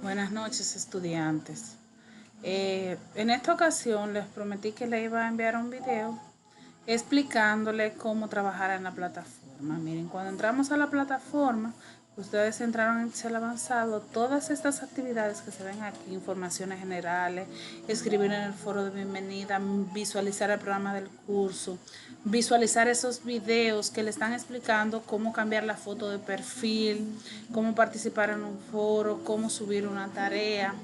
Buenas noches, estudiantes. En esta ocasión les prometí que le iba a enviar un video explicándole cómo trabajar en la plataforma. Miren, cuando entramos a la plataforma, ustedes entraron en Excel avanzado, todas estas actividades que se ven aquí, informaciones generales, escribir en el foro de bienvenida, visualizar el programa del curso, visualizar esos videos que le están explicando cómo cambiar la foto de perfil, cómo participar en un foro, cómo subir una tarea,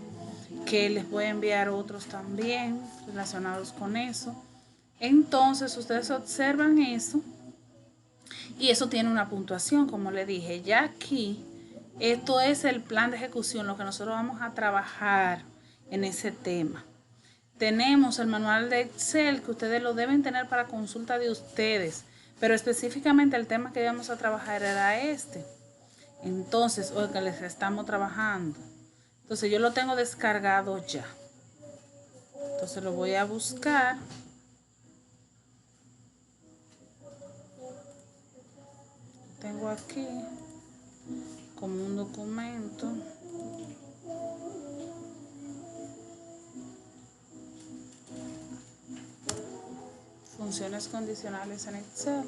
que les voy a enviar otros también relacionados con eso. Entonces ustedes observan eso y eso tiene una puntuación, como le dije. Ya aquí, esto es el plan de ejecución, lo que nosotros vamos a trabajar en ese tema. Tenemos el manual de Excel que ustedes lo deben tener para consulta de ustedes, pero específicamente el tema que íbamos a trabajar era este. Entonces, o el que les estamos trabajando. Entonces yo lo tengo descargado ya. Entonces lo voy a buscar. Tengo aquí como un documento. Funciones condicionales en Excel.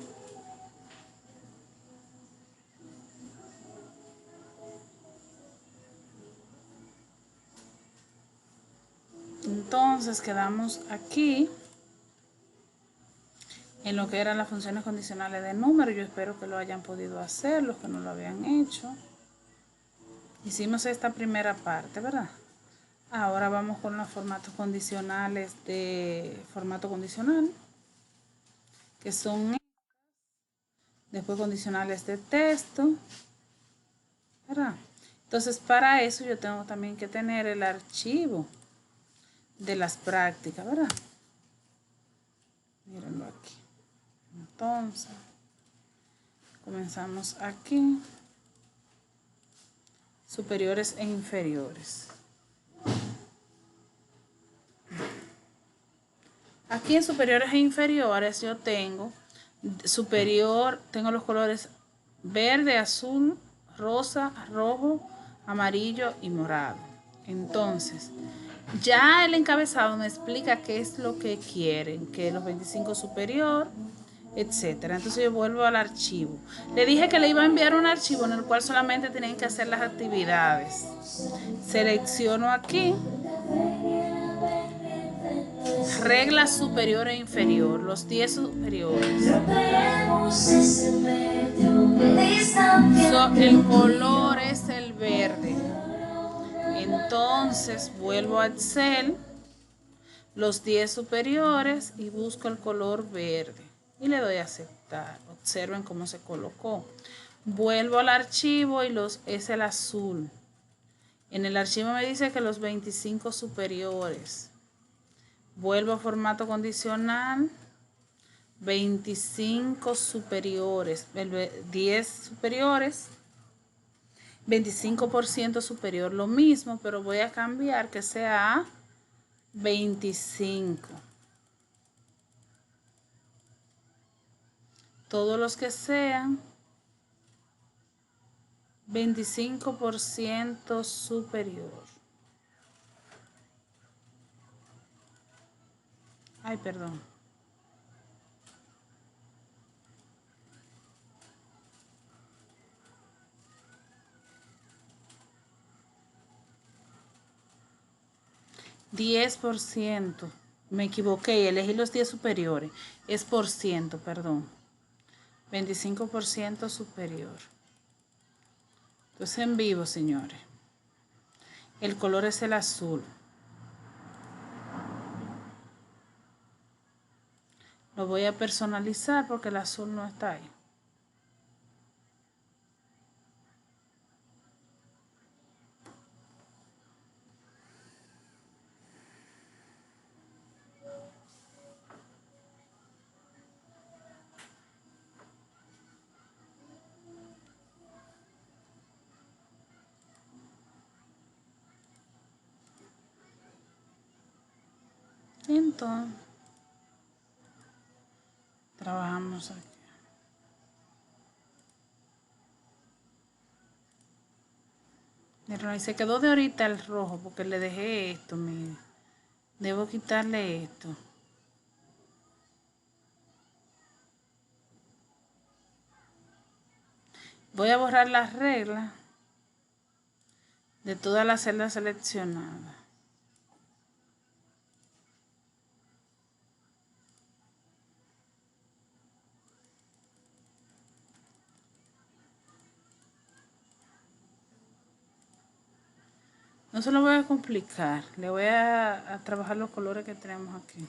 Entonces quedamos aquí en lo que eran las funciones condicionales de número. Yo espero que lo hayan podido hacer, los que no lo habían hecho. Hicimos esta primera parte, ¿verdad? Ahora vamos con los formatos condicionales de formato condicional, que son después condicionales de texto, ¿verdad? Entonces para eso yo tengo también que tener el archivo de las prácticas, ¿verdad? Mírenlo aquí. Entonces, comenzamos aquí. Superiores e inferiores. Aquí en superiores e inferiores yo tengo superior, tengo los colores verde, azul, rosa, rojo, amarillo y morado. Entonces, ya el encabezado me explica qué es lo que quieren, que los 25 superior, etcétera. Entonces yo vuelvo al archivo. Le dije que le iba a enviar un archivo en el cual solamente tienen que hacer las actividades. Selecciono aquí regla superior e inferior, los 10 superiores. El color es el verde. Entonces vuelvo a Excel, los 10 superiores y busco el color verde y le doy a aceptar. Observen cómo se colocó. Vuelvo al archivo y es el azul. En el archivo me dice que los 25 superiores. Vuelvo a formato condicional, 25 superiores, 10 superiores, 25% superior, lo mismo, pero voy a cambiar que sea a 25. Todos los que sean 25% superior. Ay, perdón. %. Me equivoqué, elegí los 10 superiores. Es por ciento, perdón. 25% superior. Entonces en vivo, señores. El color es el azul. Lo voy a personalizar porque el azul no está ahí. Entonces, trabajamos aquí. Miren, ahí se quedó de ahorita el rojo porque le dejé esto, miren. Debo quitarle esto. Voy a borrar las reglas de todas las celdas seleccionadas. No se lo voy a complicar, le voy a trabajar los colores que tenemos aquí.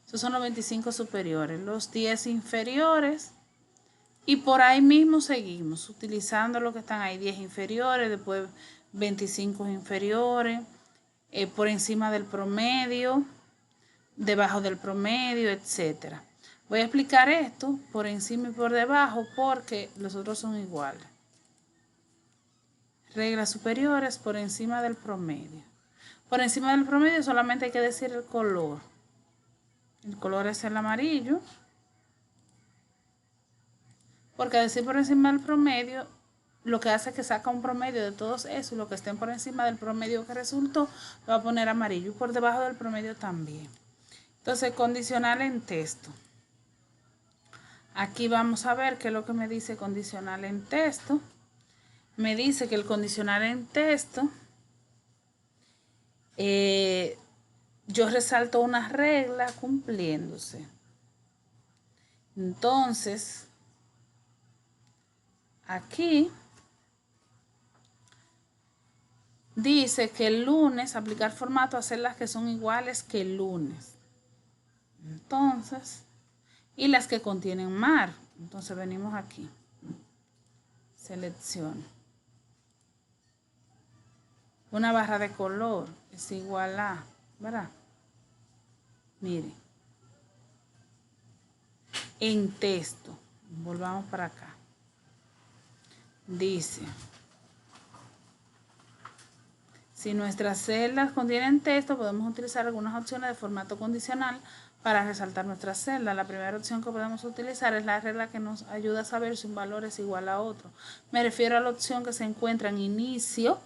Estos son los 25 superiores, los 10 inferiores. Y por ahí mismo seguimos utilizando lo que están ahí, 10 inferiores, después 25 inferiores, por encima del promedio, debajo del promedio, etcétera. Voy a explicar esto por encima y por debajo porque los otros son iguales. Reglas superiores por encima del promedio. Por encima del promedio solamente hay que decir el color. El color es el amarillo. Porque decir por encima del promedio, lo que hace es que saca un promedio de todos esos. Lo que estén por encima del promedio que resultó, lo va a poner amarillo. Y por debajo del promedio también. Entonces, condicional en texto. Aquí vamos a ver qué es lo que me dice condicional en texto. Me dice que el condicional en texto, yo resalto una regla cumpliéndose. Entonces, aquí dice que el lunes aplicar formato a celdas que son iguales que el lunes. Entonces, y las que contienen mar. Entonces venimos aquí. Selecciono. Una barra de color es igual a, ¿verdad? Mire. En texto. Volvamos para acá. Dice. Si nuestras celdas contienen texto, podemos utilizar algunas opciones de formato condicional para resaltar nuestra celda. La primera opción que podemos utilizar es la regla que nos ayuda a saber si un valor es igual a otro. Me refiero a la opción que se encuentra en inicio,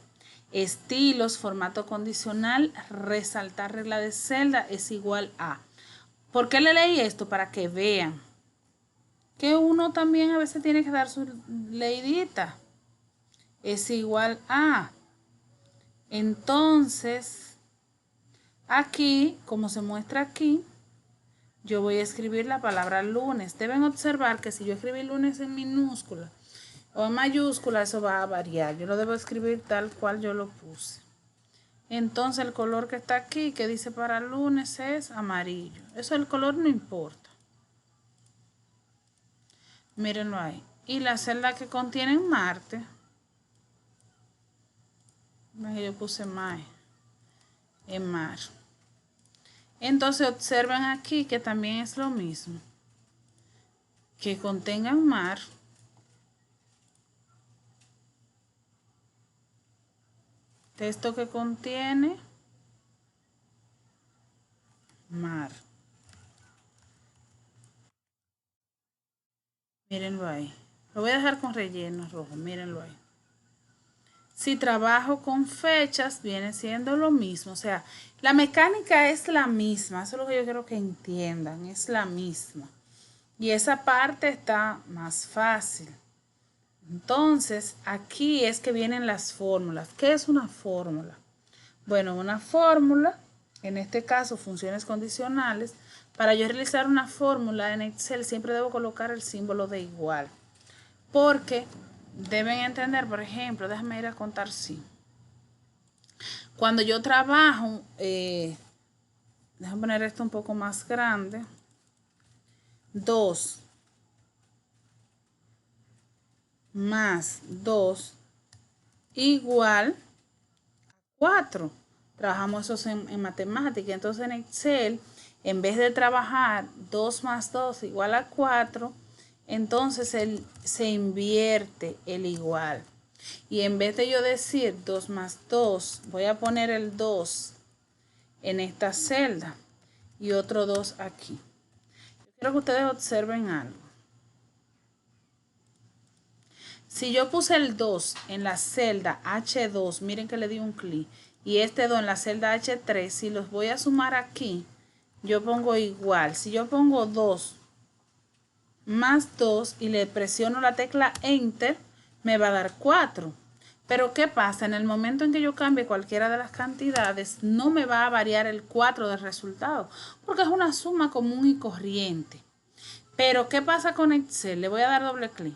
estilos, formato condicional, resaltar regla de celda es igual a. ¿Por qué le leí esto? Para que vean que uno también a veces tiene que dar su leidita. Es igual a. Entonces, aquí, como se muestra aquí, yo voy a escribir la palabra lunes. Deben observar que si yo escribí lunes en minúscula o en mayúscula, eso va a variar. Yo lo debo escribir tal cual yo lo puse. Entonces, el color que está aquí, que dice para lunes, es amarillo. Eso el color no importa. Mírenlo ahí. Y la celda que contiene Marte, yo puse más en mar. Entonces observen aquí que también es lo mismo. Que contengan mar. Texto que contiene mar. Mírenlo ahí. Lo voy a dejar con relleno rojo. Mírenlo ahí. Si trabajo con fechas, viene siendo lo mismo. O sea, la mecánica es la misma. Eso es lo que yo quiero que entiendan. Es la misma. Y esa parte está más fácil. Entonces, aquí es que vienen las fórmulas. ¿Qué es una fórmula? Bueno, una fórmula, en este caso funciones condicionales. Para yo realizar una fórmula en Excel siempre debo colocar el símbolo de igual. Porque deben entender, por ejemplo, déjame ir a contar sí. Cuando yo trabajo, déjame poner esto un poco más grande. 2 más 2 igual a 4. Trabajamos eso en matemática. Entonces en Excel, en vez de trabajar 2 más 2 igual a 4, entonces se invierte el igual. Y en vez de yo decir 2 más 2, voy a poner el 2 en esta celda y otro 2 aquí. Yo quiero que ustedes observen algo. Si yo puse el 2 en la celda H2, miren que le di un clic, y este 2 en la celda H3, si los voy a sumar aquí, yo pongo igual. Si yo pongo 2 más 2 y le presiono la tecla Enter, me va a dar 4. Pero ¿qué pasa? En el momento en que yo cambie cualquiera de las cantidades, no me va a variar el 4 del resultado, porque es una suma común y corriente. Pero ¿qué pasa con Excel? Le voy a dar doble clic.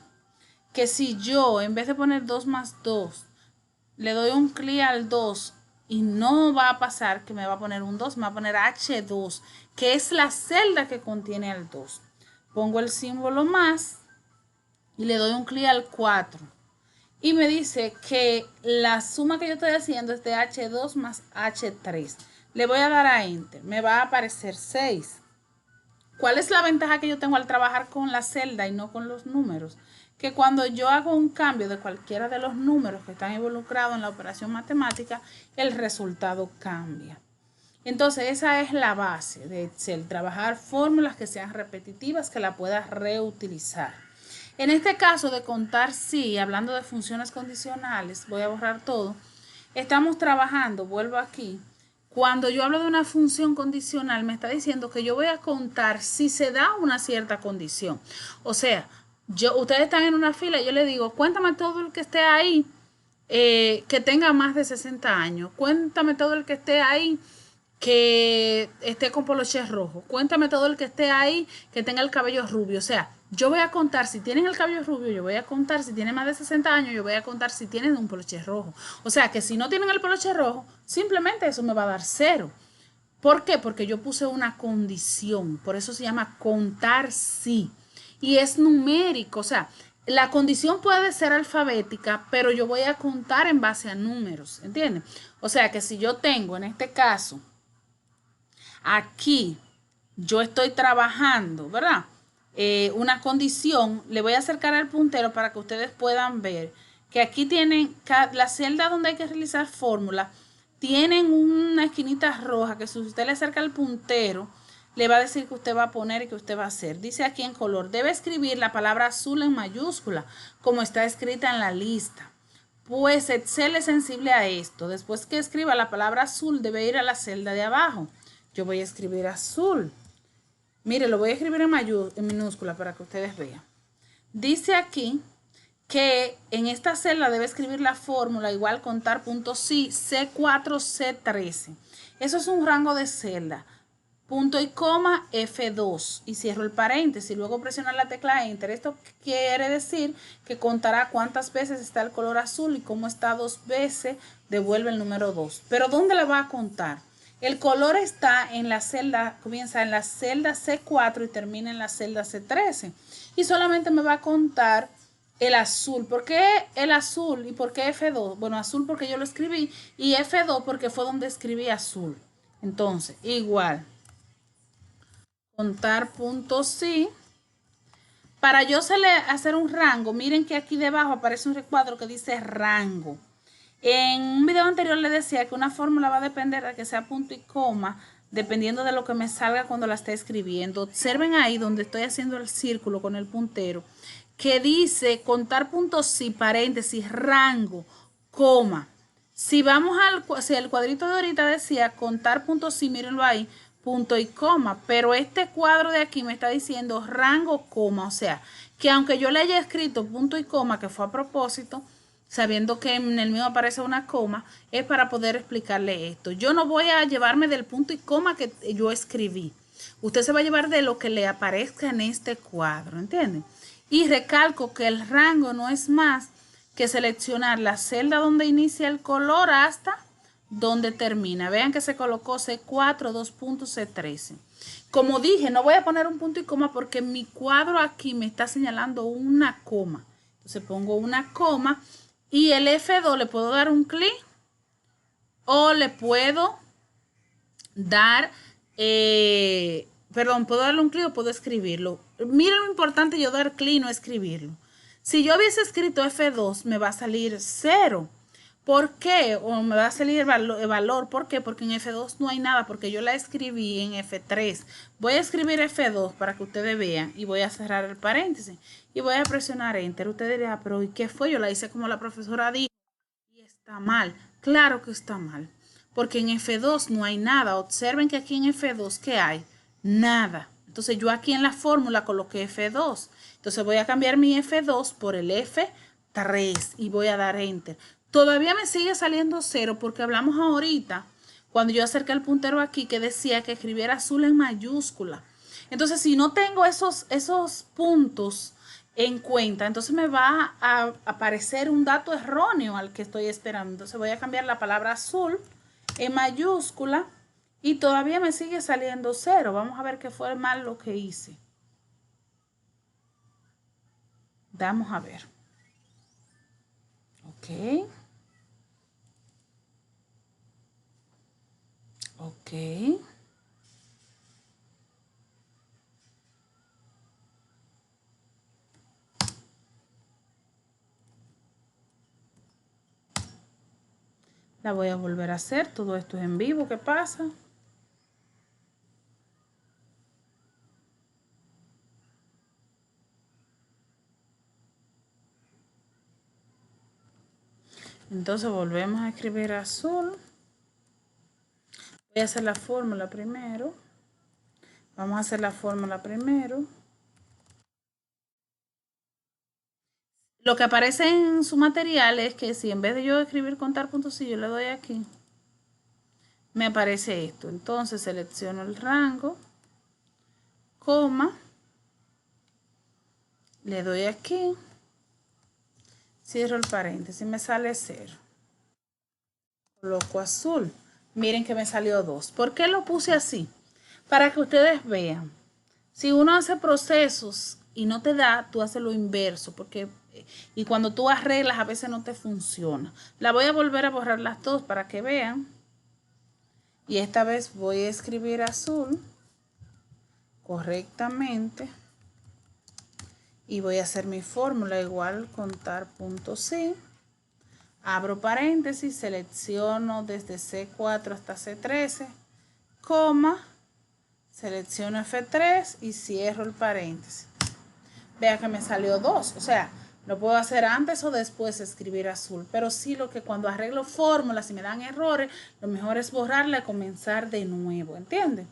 Que si yo, en vez de poner 2 más 2, le doy un clic al 2 y no va a pasar que me va a poner un 2, me va a poner H2, que es la celda que contiene el 2. Pongo el símbolo más y le doy un clic al 4. Y me dice que la suma que yo estoy haciendo es de H2 más H3. Le voy a dar a Enter. Me va a aparecer 6. ¿Cuál es la ventaja que yo tengo al trabajar con la celda y no con los números? Que cuando yo hago un cambio de cualquiera de los números que están involucrados en la operación matemática, el resultado cambia. Entonces esa es la base de Excel, trabajar fórmulas que sean repetitivas, que la puedas reutilizar. En este caso de contar sí, hablando de funciones condicionales, voy a borrar todo, estamos trabajando, vuelvo aquí, cuando yo hablo de una función condicional me está diciendo que yo voy a contar si se da una cierta condición. O sea, ustedes están en una fila y yo les digo, cuéntame todo el que esté ahí que tenga más de 60 años, cuéntame todo el que esté ahí que esté con poloché rojo, cuéntame todo el que esté ahí que tenga el cabello rubio. O sea, yo voy a contar si tienen el cabello rubio, yo voy a contar si tienen más de 60 años, yo voy a contar si tienen un poloché rojo. O sea, que si no tienen el poloché rojo, simplemente eso me va a dar 0. ¿Por qué? Porque yo puse una condición, por eso se llama contar sí. Y es numérico, o sea, la condición puede ser alfabética, pero yo voy a contar en base a números, ¿entienden? O sea, que si yo tengo en este caso, aquí yo estoy trabajando, ¿verdad? Una condición, le voy a acercar el puntero para que ustedes puedan ver que aquí tienen la celda donde hay que realizar fórmulas, tienen una esquinita roja que si usted le acerca el puntero, le va a decir que usted va a poner y que usted va a hacer. Dice aquí en color, debe escribir la palabra azul en mayúscula, como está escrita en la lista. Pues Excel es sensible a esto. Después que escriba la palabra azul, debe ir a la celda de abajo. Yo voy a escribir azul. Mire, lo voy a escribir en minúscula para que ustedes vean. Dice aquí que en esta celda debe escribir la fórmula igual contar punto sí, C4, C13. Eso es un rango de celda. Punto y coma F2 y cierro el paréntesis, luego presionar la tecla Enter. Esto quiere decir que contará cuántas veces está el color azul y cómo está 2 veces, devuelve el número 2. Pero ¿dónde le va a contar? El color está en la celda, comienza en la celda C4 y termina en la celda C13. Y solamente me va a contar el azul. ¿Por qué el azul y por qué F2? Bueno, azul porque yo lo escribí y F2 porque fue donde escribí azul. Entonces, igual. Contar puntos sí. Para yo hacer un rango, miren que aquí debajo aparece un recuadro que dice rango. En un video anterior les decía que una fórmula va a depender de que sea punto y coma, dependiendo de lo que me salga cuando la esté escribiendo. Observen ahí donde estoy haciendo el círculo con el puntero, que dice contar puntos sí, paréntesis, rango, coma. Si vamos si el cuadrito de ahorita decía contar puntos sí, mírenlo ahí, punto y coma, pero este cuadro de aquí me está diciendo rango, coma, o sea, que aunque yo le haya escrito punto y coma, que fue a propósito, sabiendo que en el mío aparece una coma, es para poder explicarle esto. Yo no voy a llevarme del punto y coma que yo escribí. Usted se va a llevar de lo que le aparezca en este cuadro, ¿entienden? Y recalco que el rango no es más que seleccionar la celda donde inicia el color hasta donde termina. Vean que se colocó C4, 2 puntos, C13. Como dije, no voy a poner un punto y coma porque mi cuadro aquí me está señalando una coma. Entonces pongo una coma y el F2 le puedo dar un clic o le puedo dar, puedo darle un clic o puedo escribirlo. Miren lo importante yo dar clic y no escribirlo. Si yo hubiese escrito F2 me va a salir 0. ¿Por qué? O me va a salir el valor. ¿Por qué? Porque en F2 no hay nada, porque yo la escribí en F3. Voy a escribir F2 para que ustedes vean y voy a cerrar el paréntesis y voy a presionar Enter. Ustedes dirán, pero ¿y qué fue? Yo la hice como la profesora dijo y está mal. Claro que está mal, porque en F2 no hay nada. Observen que aquí en F2, ¿qué hay? Nada. Entonces yo aquí en la fórmula coloqué F2. Entonces voy a cambiar mi F2 por el F3 y voy a dar Enter. Todavía me sigue saliendo 0 porque hablamos ahorita, cuando yo acerqué el puntero aquí, que decía que escribiera azul en mayúscula. Entonces, si no tengo esos puntos en cuenta, entonces me va a aparecer un dato erróneo al que estoy esperando. Entonces voy a cambiar la palabra azul en mayúscula y todavía me sigue saliendo 0. Vamos a ver qué fue mal lo que hice. Vamos a ver. Ok. Ok. La voy a volver a hacer. Todo esto es en vivo. ¿Qué pasa? Entonces volvemos a escribir azul. Voy a hacer la fórmula primero. Vamos a hacer la fórmula primero. Lo que aparece en su material es que si en vez de yo escribir contar puntos, si yo le doy aquí, me aparece esto. Entonces selecciono el rango, coma, le doy aquí, cierro el paréntesis, me sale 0. Coloco azul. Miren que me salió 2. ¿Por qué lo puse así? Para que ustedes vean. Si uno hace procesos y no te da, tú haces lo inverso, y cuando tú arreglas a veces no te funciona. La voy a volver a borrar las dos para que vean. Y esta vez voy a escribir azul correctamente. Y voy a hacer mi fórmula igual, contar puntos sí. Abro paréntesis, selecciono desde C4 hasta C13, coma, selecciono F3 y cierro el paréntesis. Vea que me salió 2, o sea, lo puedo hacer antes o después escribir azul, pero sí lo que cuando arreglo fórmulas, si me dan errores, lo mejor es borrarla y comenzar de nuevo, ¿entienden?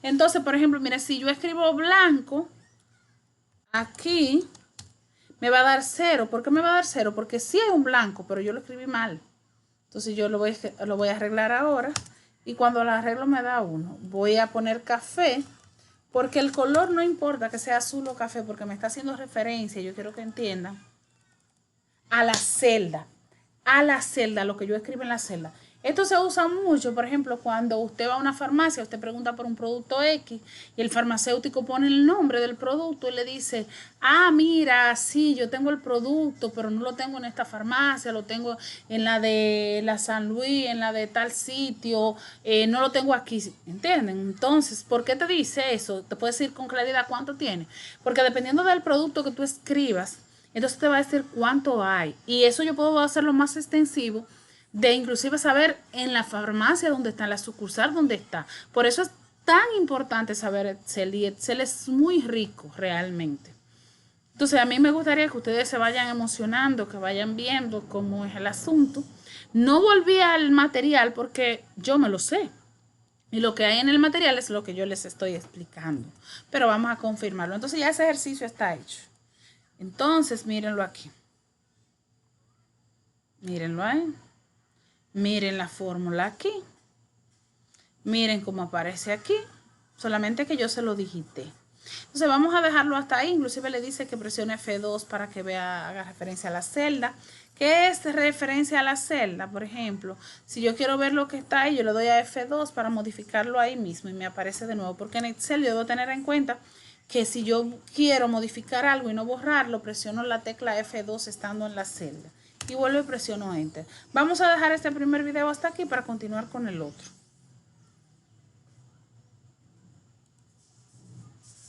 Entonces, por ejemplo, mire, si yo escribo blanco, aquí me va a dar 0. ¿Por qué me va a dar 0? Porque sí hay un blanco, pero yo lo escribí mal. Entonces yo lo voy a arreglar ahora. Y cuando lo arreglo me da 1. Voy a poner café. Porque el color no importa que sea azul o café. Porque me está haciendo referencia. Yo quiero que entiendan. A la celda. A la celda. Lo que yo escribo en la celda. Esto se usa mucho, por ejemplo, cuando usted va a una farmacia, usted pregunta por un producto X y el farmacéutico pone el nombre del producto y le dice, ah, mira, sí, yo tengo el producto, pero no lo tengo en esta farmacia, lo tengo en la de la San Luis, en la de tal sitio, no lo tengo aquí, ¿entienden? Entonces, ¿por qué te dice eso? Te puedes decir con claridad cuánto tiene, porque dependiendo del producto que tú escribas, entonces te va a decir cuánto hay y eso yo puedo hacerlo más extensivo de inclusive saber en la farmacia dónde está, en la sucursal dónde está. Por eso es tan importante saber Excel y Excel es muy rico realmente. Entonces a mí me gustaría que ustedes se vayan emocionando, que vayan viendo cómo es el asunto. No volví al material porque yo me lo sé. Y lo que hay en el material es lo que yo les estoy explicando. Pero vamos a confirmarlo. Entonces ya ese ejercicio está hecho. Entonces mírenlo aquí. Mírenlo ahí. Miren la fórmula aquí. Miren cómo aparece aquí. Solamente que yo se lo digité. Entonces vamos a dejarlo hasta ahí. Inclusive le dice que presione F2 para que haga referencia a la celda. ¿Qué es referencia a la celda? Por ejemplo, si yo quiero ver lo que está ahí, yo le doy a F2 para modificarlo ahí mismo y me aparece de nuevo. Porque en Excel yo debo tener en cuenta que si yo quiero modificar algo y no borrarlo, presiono la tecla F2 estando en la celda. Y vuelvo y presiono Enter. Vamos a dejar este primer video hasta aquí para continuar con el otro.